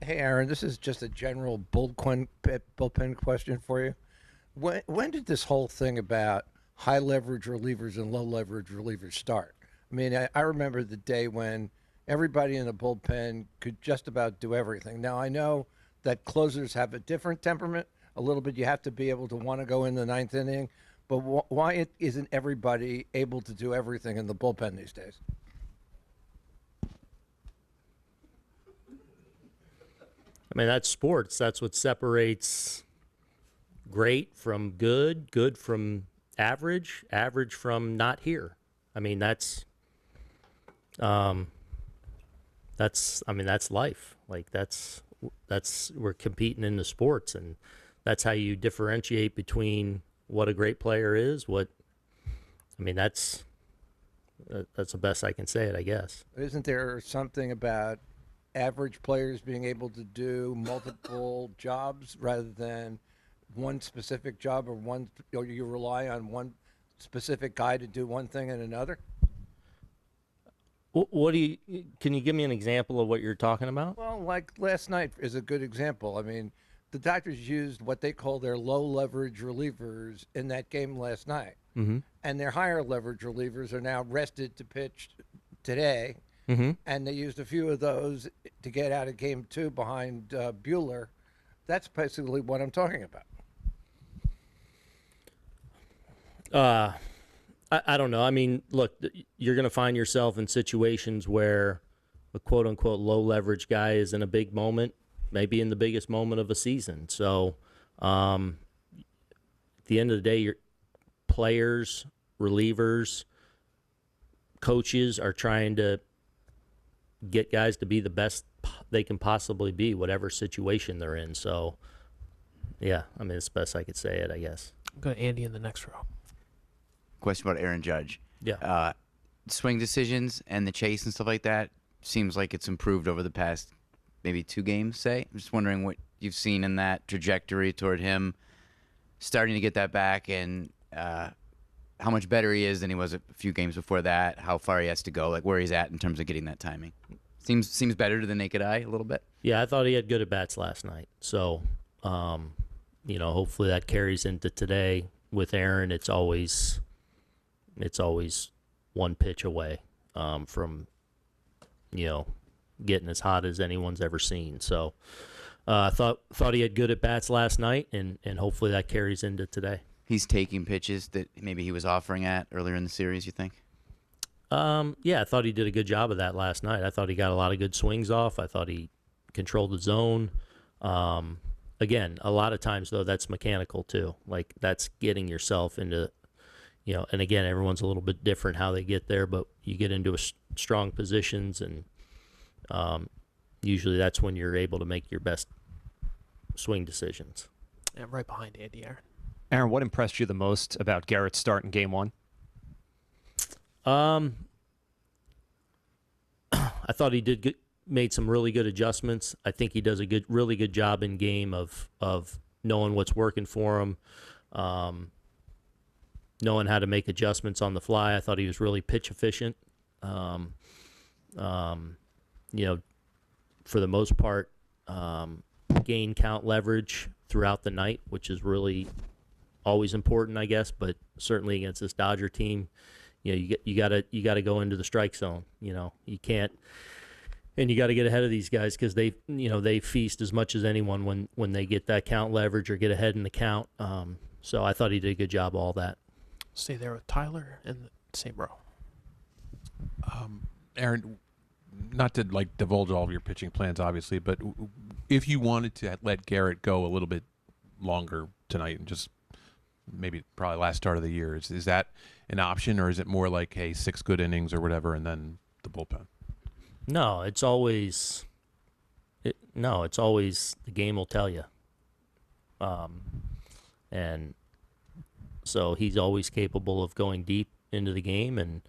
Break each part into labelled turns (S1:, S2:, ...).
S1: Hey, Aaron, this is just a general bullpen question for you. When did this whole thing about high leverage relievers and low leverage relievers start? I mean, I remember the day when everybody in the bullpen could just about do everything. Now, I know that closers have a different temperament. A little bit, you have to be able to want to go in the ninth inning. But why isn't everybody able to do everything in the bullpen these days?
S2: I mean, that's sports. That's what separates great from good, good from average, average from not here. I mean, that's life. Like that's we're competing in the sports, and that's how you differentiate between what a great player is. That's the best I can say it, I guess.
S1: Isn't there something about average players being able to do multiple jobs rather than one specific job, or you rely on one specific guy to do one thing and another?
S2: Can you give me an example of what you're talking about?
S1: Well, like last night is a good example. I mean, the Dodgers used what they call their low leverage relievers in that game last night.
S2: Mm-hmm.
S1: And their higher leverage relievers are now rested to pitch today.
S2: Mm-hmm.
S1: And they used a few of those to get out of game two behind Buehler. That's basically what I'm talking about.
S2: I don't know. I mean, look, you're going to find yourself in situations where a quote-unquote low-leverage guy is in a big moment, maybe in the biggest moment of a season. So at the end of the day, your players, relievers, coaches are trying to get guys to be the best they can possibly be, whatever situation they're in. So, yeah, I mean, it's the best I could say it, I guess.
S3: Go to Andy in the next row.
S4: Question about Aaron Judge.
S2: Yeah.
S4: Swing decisions and the chase and stuff like that seems like it's improved over the past maybe 2 games, say. I'm just wondering what you've seen in that trajectory toward him starting to get that back, and how much better he is than he was a few games before that, how far he has to go, like where he's at in terms of getting that timing. Seems better to the naked eye a little bit.
S2: Yeah, I thought he had good at-bats last night. So, hopefully that carries into today. With Aaron, it's always one pitch away from, getting as hot as anyone's ever seen. So I thought he had good at-bats last night, and hopefully that carries into today.
S4: He's taking pitches that maybe he was offering at earlier in the series, you think?
S2: Yeah, I thought he did a good job of that last night. I thought he got a lot of good swings off. I thought he controlled the zone. Again, a lot of times, though, that's mechanical, too. Like, that's getting yourself into, and again, everyone's a little bit different how they get there, but you get into strong positions, and usually that's when you're able to make your best swing decisions.
S3: And right behind Andy, Aaron.
S5: Aaron, what impressed you the most about Garrett's start in Game 1?
S2: I thought he made some really good adjustments. I think he does a really good job in game of knowing what's working for him, knowing how to make adjustments on the fly. I thought he was really pitch efficient. For the most part, gain count leverage throughout the night, which is really always important, I guess, but certainly against this Dodger team, you gotta go into the strike zone. You can't, and you got to get ahead of these guys because they feast as much as anyone when they get that count leverage or get ahead in the count. So I thought he did a good job of all that.
S3: Stay there with Tyler in the same row.
S6: Aaron, not to divulge all of your pitching plans, obviously, but if you wanted to let Garrett go a little bit longer tonight and just maybe probably last start of the year, is that an option, or is it more like, hey, 6 good innings or whatever and then the bullpen?
S2: No, it's always the game will tell you. And so he's always capable of going deep into the game, and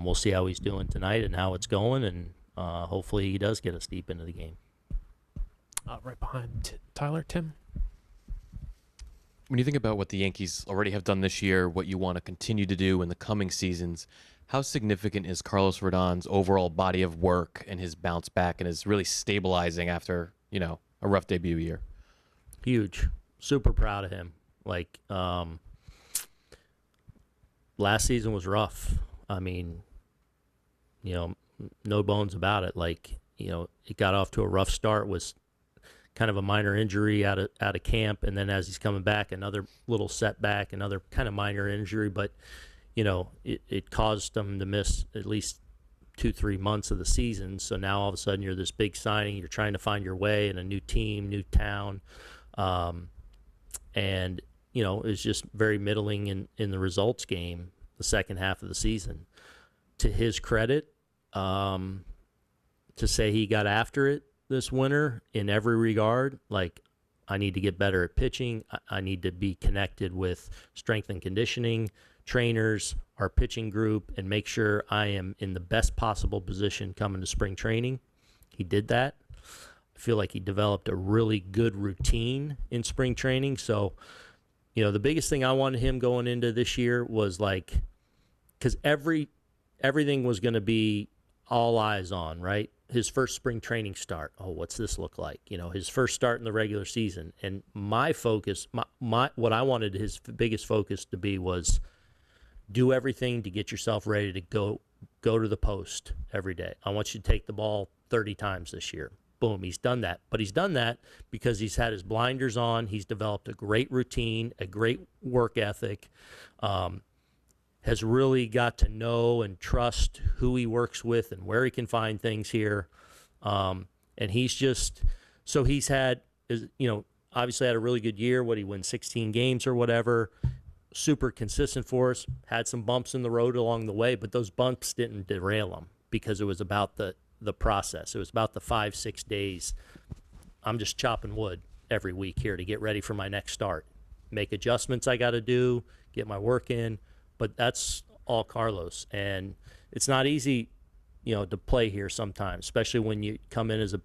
S2: we'll see how he's doing tonight and how it's going, and hopefully he does get us deep into the game.
S3: Right behind Tyler, Tim.
S7: When you think about what the Yankees already have done this year, what you want to continue to do in the coming seasons, how significant is Carlos Rodon's overall body of work and his bounce back and his really stabilizing after a rough debut year.
S2: Huge. Super proud of him. Like, last season was rough. I mean, no bones about it. Like, it got off to a rough start, was kind of a minor injury out of camp, and then as he's coming back, another little setback, another kind of minor injury, but it caused him to miss at least 2-3 months of the season. So now all of a sudden you're this big signing, you're trying to find your way in a new team, new town, and it's just very middling in the results game the second half of the season. To his credit, to say he got after it this winter in every regard, like, I need to get better at pitching. I need to be connected with strength and conditioning trainers, our pitching group, and make sure I am in the best possible position coming to spring training. He did that. I feel like he developed a really good routine in spring training. So, the biggest thing I wanted him going into this year was like, because everything was going to be all eyes on, right? His first spring training start. Oh, what's this look like? His first start in the regular season. And my focus, what I wanted his biggest focus to be was do everything to get yourself ready to go to the post every day. I want you to take the ball 30 times this year. Boom, he's done that. But he's done that because he's had his blinders on. He's developed a great routine, a great work ethic, has really got to know and trust who he works with and where he can find things here. And he's just, so he's had, obviously had a really good year. He win 16 games or whatever. Super consistent for us. Had some bumps in the road along the way, but those bumps didn't derail him because it was about the process. It was about the 5-6 days. I'm just chopping wood every week here to get ready for my next start. Make adjustments I got to do, get my work in. But that's all Carlos, and it's not easy, to play here sometimes, especially when you come in as a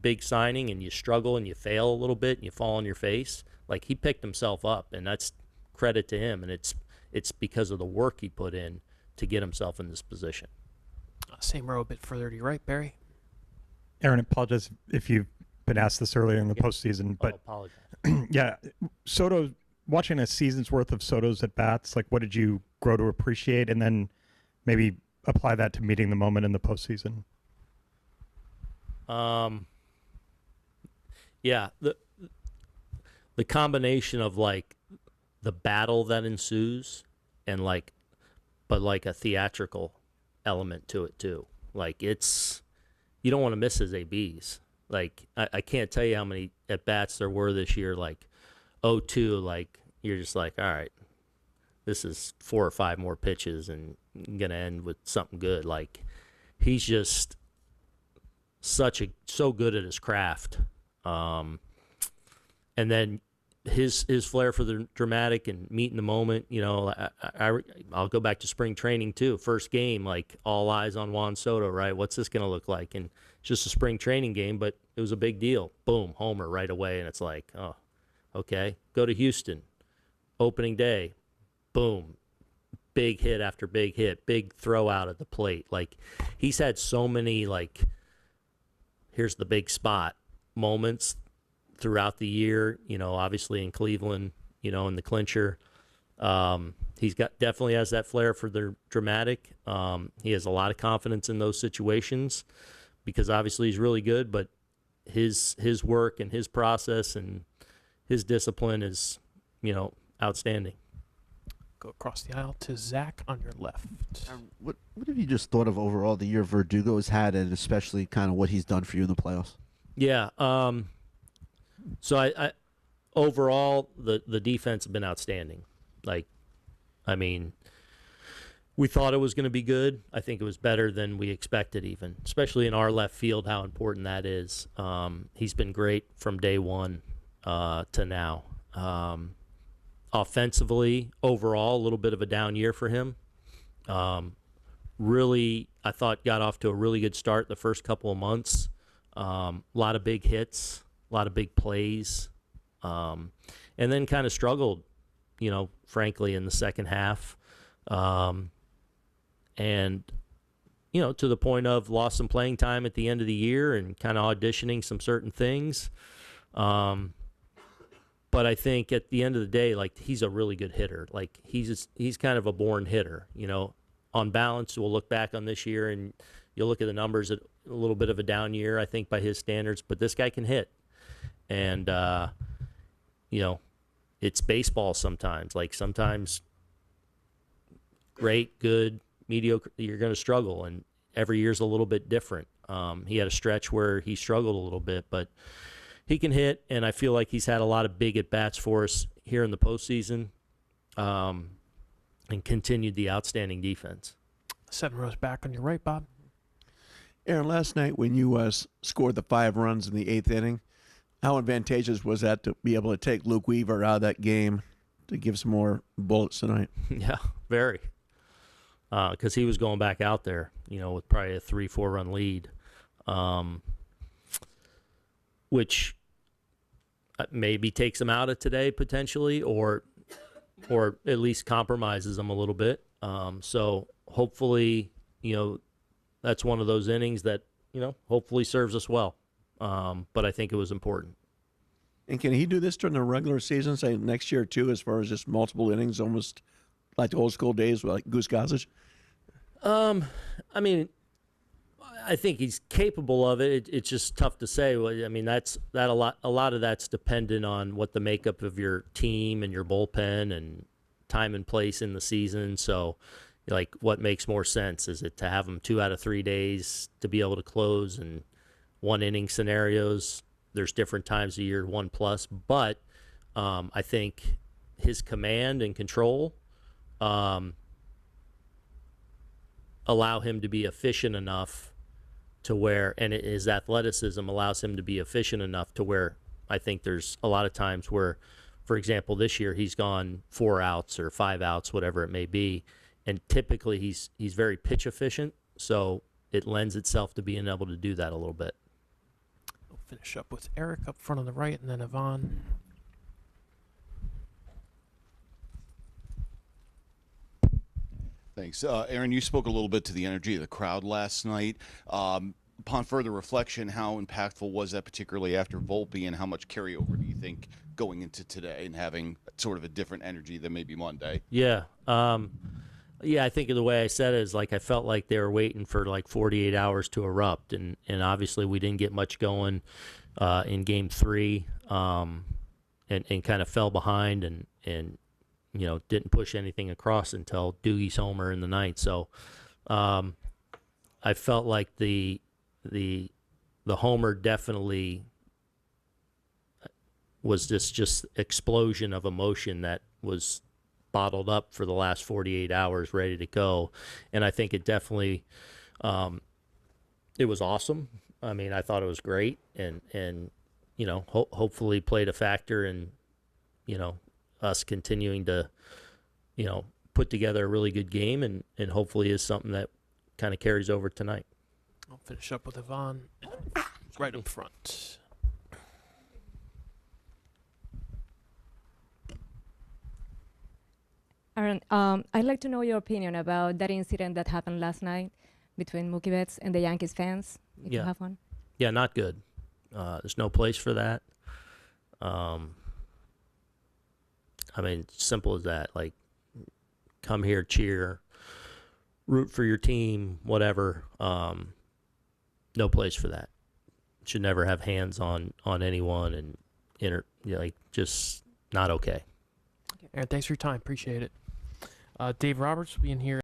S2: big signing and you struggle and you fail a little bit and you fall on your face. Like, he picked himself up, and that's credit to him, and it's because of the work he put in to get himself in this position.
S3: Same row, a bit further to your right, Barry.
S8: Aaron, apologize if you've been asked this earlier in the postseason, but
S2: Apologize.
S8: yeah, Soto. Watching a season's worth of Soto's at bats, like, what did you grow to appreciate, and then maybe apply that to meeting the moment in the postseason?
S2: Yeah, the combination of like the battle that ensues and but a theatrical element to it too. Like, you don't want to miss his ABs. Like, I can't tell you how many at bats there were this year. Like, 0-2, like, you're just like, all right, this is 4 or 5 more pitches and gonna end with something good. Like, he's just so good at his craft, and then his flair for the dramatic and meeting the moment. I'll go back to spring training too. First game, like, all eyes on Juan Soto, right? What's this gonna look like? And it's just a spring training game, but it was a big deal. Boom, homer right away, and it's like, oh. Okay, go to Houston, opening day, boom, big hit after big hit, big throw out at the plate. Like, he's had so many, like, here's the big spot moments throughout the year, obviously in Cleveland, in the clincher. He's definitely has that flair for the dramatic. He has a lot of confidence in those situations because obviously he's really good, but his work and his process and his discipline is, outstanding.
S3: Go across the aisle to Zach on your left.
S9: What have you just thought of overall the year Verdugo has had, and especially kind of what he's done for you in the playoffs?
S2: Yeah. So I overall the defense has been outstanding. Like, I mean, we thought it was going to be good. I think it was better than we expected, even, especially in our left field, how important that is. He's been great from day one to now. Offensively, overall, a little bit of a down year for him. Really, I thought got off to a really good start the first couple of months. A lot of big hits, a lot of big plays, and then kind of struggled, frankly, in the second half. And, to the point of lost some playing time at the end of the year and kind of auditioning some certain things. But I think at the end of the day, like, he's a really good hitter. Like, he's kind of a born hitter. On balance, we'll look back on this year and you'll look at the numbers at a little bit of a down year, I think, by his standards. But this guy can hit, and it's baseball sometimes. Like, sometimes great, good, mediocre, you're going to struggle, and every year's a little bit different. He had a stretch where he struggled a little bit, but he can hit, and I feel like he's had a lot of big at-bats for us here in the postseason, and continued the outstanding defense.
S3: 7 rows back on your right, Bob.
S10: Aaron, last night when you scored the 5 runs in the 8th inning, how advantageous was that to be able to take Luke Weaver out of that game to give some more bullets tonight?
S2: Yeah, very. Because he was going back out there, with probably a 3-4 run lead, which maybe takes him out of today potentially, or at least compromises him a little bit. So hopefully, that's one of those innings that, hopefully serves us well. But I think it was important.
S10: And can he do this during the regular season, say next year too, as far as just multiple innings, almost like the old school days, like Goose Gossage?
S2: I mean, I think he's capable of it. It's just tough to say. I mean, a lot of that's dependent on what the makeup of your team and your bullpen and time and place in the season. So, like, what makes more sense? Is it to have him 2 out of 3 days to be able to close, and 1 inning scenarios? There's different times of year, 1+, but I think his command and control allow him to be efficient enough to where, and his athleticism allows him to be efficient enough to where I think there's a lot of times where, for example, this year he's gone 4 outs or 5 outs, whatever it may be, and typically he's very pitch efficient, so it lends itself to being able to do that a little bit.
S3: We'll finish up with Eric up front on the right, and then Yvonne.
S11: Thanks. Aaron, you spoke a little bit to the energy of the crowd last night. Upon further reflection, how impactful was that, particularly after Volpe, and how much carryover do you think going into today and having sort of a different energy than maybe Monday?
S2: Yeah. I think the way I said it is, like, I felt like they were waiting for like 48 hours to erupt, and obviously we didn't get much going in Game 3, and kind of fell behind and didn't push anything across until Doogie's homer in the 9th. So I felt like the homer definitely was just explosion of emotion that was bottled up for the last 48 hours, ready to go. And I think it definitely, it was awesome. I mean, I thought it was great, and hopefully played a factor in, us continuing to, put together a really good game, and hopefully is something that kind of carries over tonight.
S3: I'll finish up with Yvonne right up front.
S12: Aaron, I'd like to know your opinion about that incident that happened last night between Mookie Betts and the Yankees fans, if you have one.
S2: Yeah, not good. There's no place for that. I mean, simple as that. Like, come here, cheer, root for your team, whatever. No place for that. Should never have hands on anyone, and just not okay.
S3: Aaron, thanks for your time. Appreciate it. Dave Roberts will be in here.